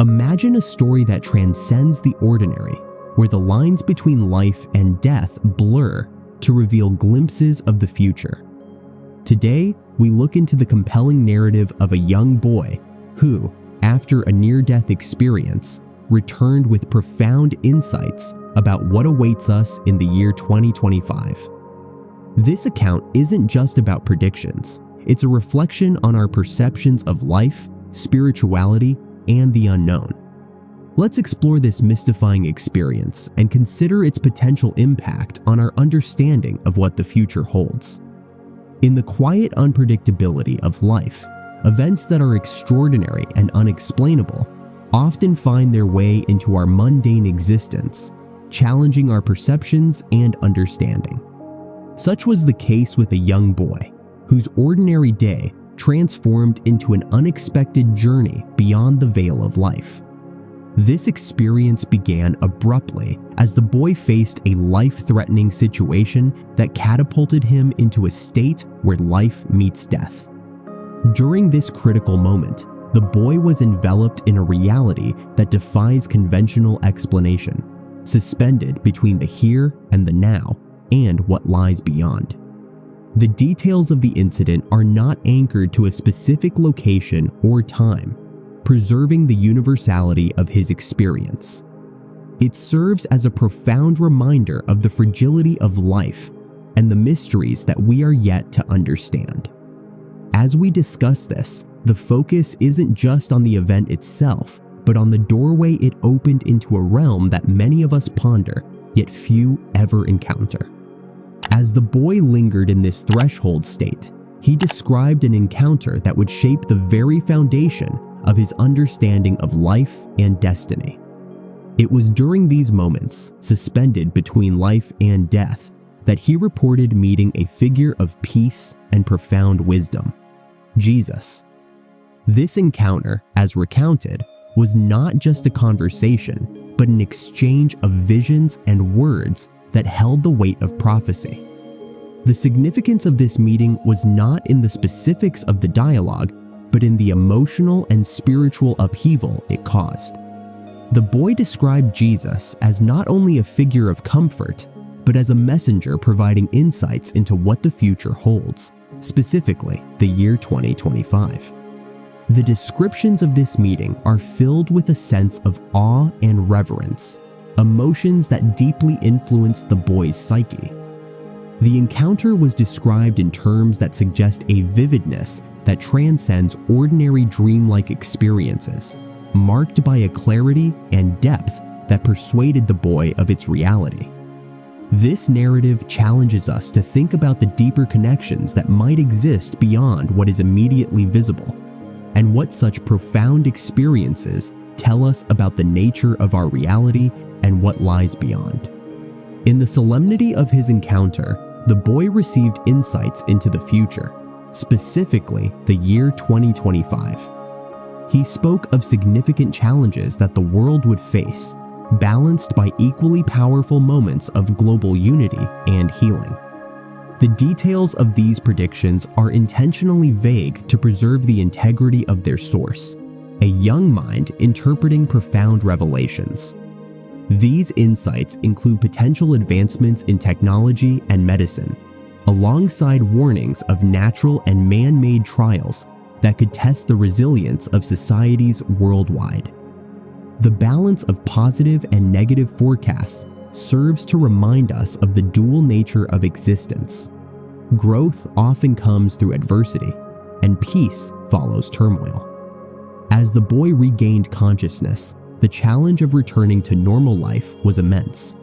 Imagine a story that transcends the ordinary, where the lines between life and death blur to reveal glimpses of the future. Today, we look into the compelling narrative of a young boy who, after a near-death experience, returned with profound insights about what awaits us in the year 2025. This account isn't just about predictions, it's a reflection on our perceptions of life, spirituality, and the unknown. Let's explore this mystifying experience and consider its potential impact on our understanding of what the future holds. In the quiet unpredictability of life, events that are extraordinary and unexplainable often find their way into our mundane existence, challenging our perceptions and understanding. Such was the case with a young boy, whose ordinary day transformed into an unexpected journey beyond the veil of life. This experience began abruptly as the boy faced a life-threatening situation that catapulted him into a state where life meets death. During this critical moment, the boy was enveloped in a reality that defies conventional explanation, suspended between the here and the now and what lies beyond. The details of the incident are not anchored to a specific location or time, preserving the universality of his experience. It serves as a profound reminder of the fragility of life and the mysteries that we are yet to understand. As we discuss this, the focus isn't just on the event itself, but on the doorway it opened into a realm that many of us ponder, yet few ever encounter. As the boy lingered in this threshold state, he described an encounter that would shape the very foundation of his understanding of life and destiny. It was during these moments, suspended between life and death, that he reported meeting a figure of peace and profound wisdom, Jesus. This encounter, as recounted, was not just a conversation, but an exchange of visions and words that held the weight of prophecy. The significance of this meeting was not in the specifics of the dialogue, but in the emotional and spiritual upheaval it caused. The boy described Jesus as not only a figure of comfort, but as a messenger providing insights into what the future holds, specifically the year 2025. The descriptions of this meeting are filled with a sense of awe and reverence, emotions that deeply influenced the boy's psyche. The encounter was described in terms that suggest a vividness that transcends ordinary dreamlike experiences, marked by a clarity and depth that persuaded the boy of its reality. This narrative challenges us to think about the deeper connections that might exist beyond what is immediately visible, and what such profound experiences tell us about the nature of our reality and what lies beyond. In the solemnity of his encounter, the boy received insights into the future, specifically the year 2025. He spoke of significant challenges that the world would face, balanced by equally powerful moments of global unity and healing. The details of these predictions are intentionally vague to preserve the integrity of their source, a young mind interpreting profound revelations. These insights include potential advancements in technology and medicine, alongside warnings of natural and man-made trials that could test the resilience of societies worldwide. The balance of positive and negative forecasts serves to remind us of the dual nature of existence. Growth often comes through adversity, and peace follows turmoil. As the boy regained consciousness, the challenge of returning to normal life was immense.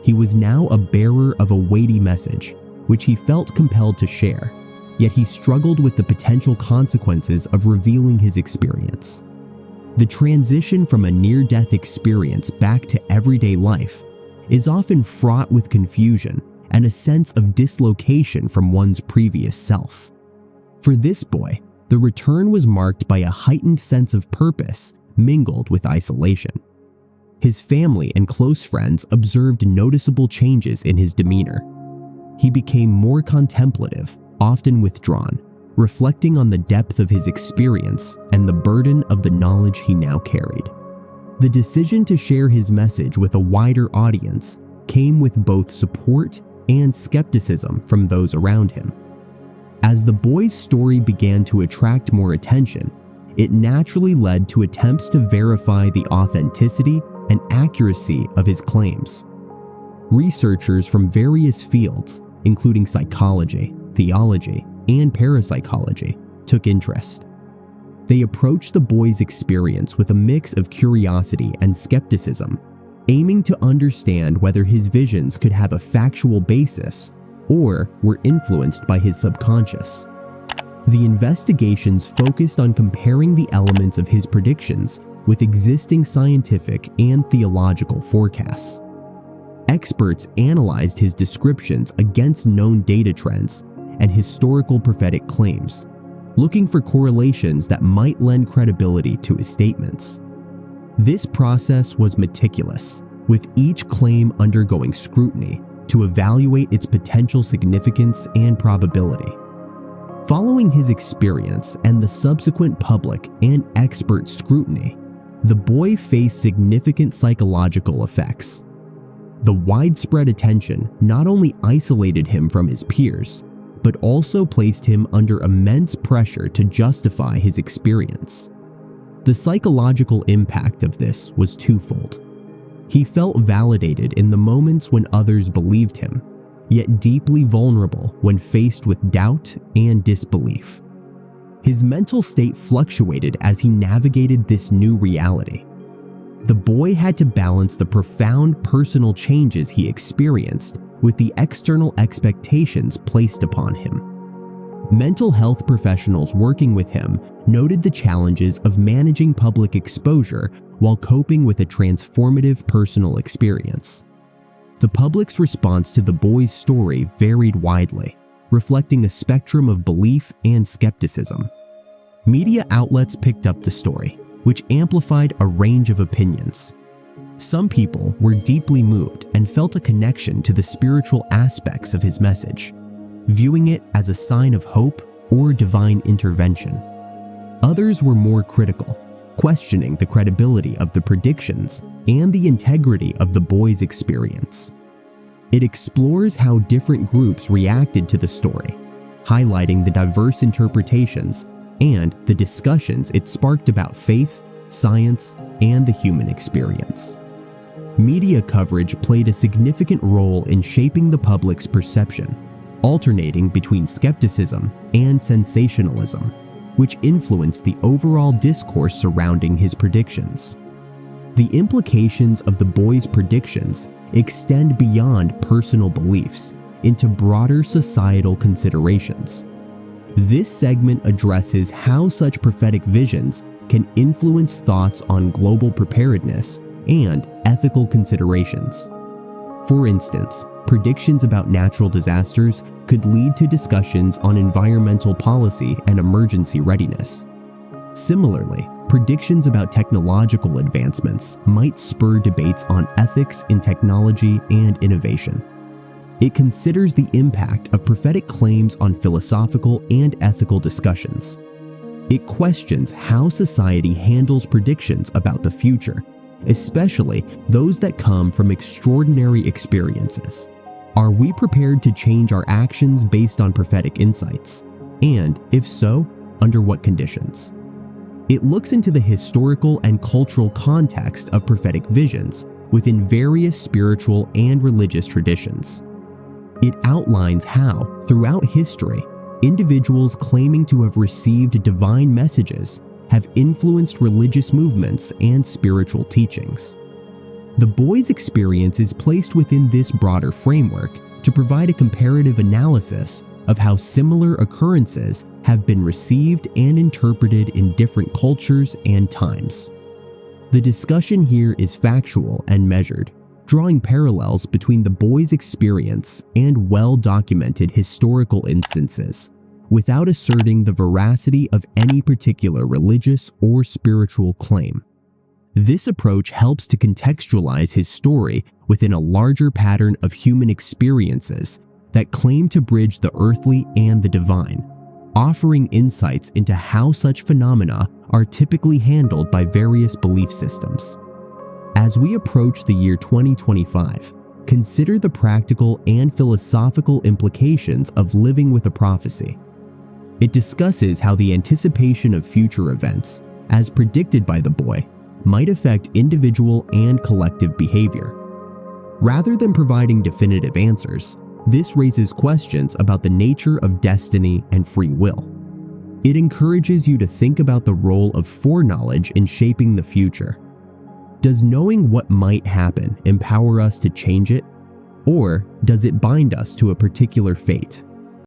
He was now a bearer of a weighty message, which he felt compelled to share, yet he struggled with the potential consequences of revealing his experience. The transition from a near-death experience back to everyday life is often fraught with confusion and a sense of dislocation from one's previous self. For this boy, the return was marked by a heightened sense of purpose mingled with isolation. His family and close friends observed noticeable changes in his demeanor. He became more contemplative, often withdrawn, reflecting on the depth of his experience and the burden of the knowledge he now carried. The decision to share his message with a wider audience came with both support and skepticism from those around him. As the boy's story began to attract more attention, it naturally led to attempts to verify the authenticity and accuracy of his claims. Researchers from various fields, including psychology, theology, and parapsychology, took interest. They approached the boy's experience with a mix of curiosity and skepticism, aiming to understand whether his visions could have a factual basis or were influenced by his subconscious. The investigations focused on comparing the elements of his predictions with existing scientific and theological forecasts. Experts analyzed his descriptions against known data trends and historical prophetic claims, looking for correlations that might lend credibility to his statements. This process was meticulous, with each claim undergoing scrutiny to evaluate its potential significance and probability. Following his experience and the subsequent public and expert scrutiny, the boy faced significant psychological effects. The widespread attention not only isolated him from his peers, but also placed him under immense pressure to justify his experience. The psychological impact of this was twofold. He felt validated in the moments when others believed him, yet deeply vulnerable when faced with doubt and disbelief. His mental state fluctuated as he navigated this new reality. The boy had to balance the profound personal changes he experienced with the external expectations placed upon him. Mental health professionals working with him noted the challenges of managing public exposure while coping with a transformative personal experience. The public's response to the boy's story varied widely, reflecting a spectrum of belief and skepticism. Media outlets picked up the story, which amplified a range of opinions. Some people were deeply moved and felt a connection to the spiritual aspects of his message, viewing it as a sign of hope or divine intervention. Others were more critical, questioning the credibility of the predictions and the integrity of the boy's experience. It explores how different groups reacted to the story, highlighting the diverse interpretations and the discussions it sparked about faith, science, and the human experience. Media coverage played a significant role in shaping the public's perception, alternating between skepticism and sensationalism, which influenced the overall discourse surrounding his predictions. The implications of the boy's predictions extend beyond personal beliefs into broader societal considerations. This segment addresses how such prophetic visions can influence thoughts on global preparedness and ethical considerations. For instance, predictions about natural disasters could lead to discussions on environmental policy and emergency readiness. Similarly, predictions about technological advancements might spur debates on ethics in technology and innovation. It considers the impact of prophetic claims on philosophical and ethical discussions. It questions how society handles predictions about the future, especially those that come from extraordinary experiences. Are we prepared to change our actions based on prophetic insights? And if so, under what conditions? It looks into the historical and cultural context of prophetic visions within various spiritual and religious traditions. It outlines how, throughout history, individuals claiming to have received divine messages have influenced religious movements and spiritual teachings. The boy's experience is placed within this broader framework to provide a comparative analysis of how similar occurrences have been received and interpreted in different cultures and times. The discussion here is factual and measured, drawing parallels between the boy's experience and well-documented historical instances, without asserting the veracity of any particular religious or spiritual claim. This approach helps to contextualize his story within a larger pattern of human experiences that claim to bridge the earthly and the divine, offering insights into how such phenomena are typically handled by various belief systems. As we approach the year 2025, consider the practical and philosophical implications of living with a prophecy. It discusses how the anticipation of future events, as predicted by the boy, might affect individual and collective behavior. Rather than providing definitive answers, this raises questions about the nature of destiny and free will. It encourages you to think about the role of foreknowledge in shaping the future. Does knowing what might happen empower us to change it, or does it bind us to a particular fate?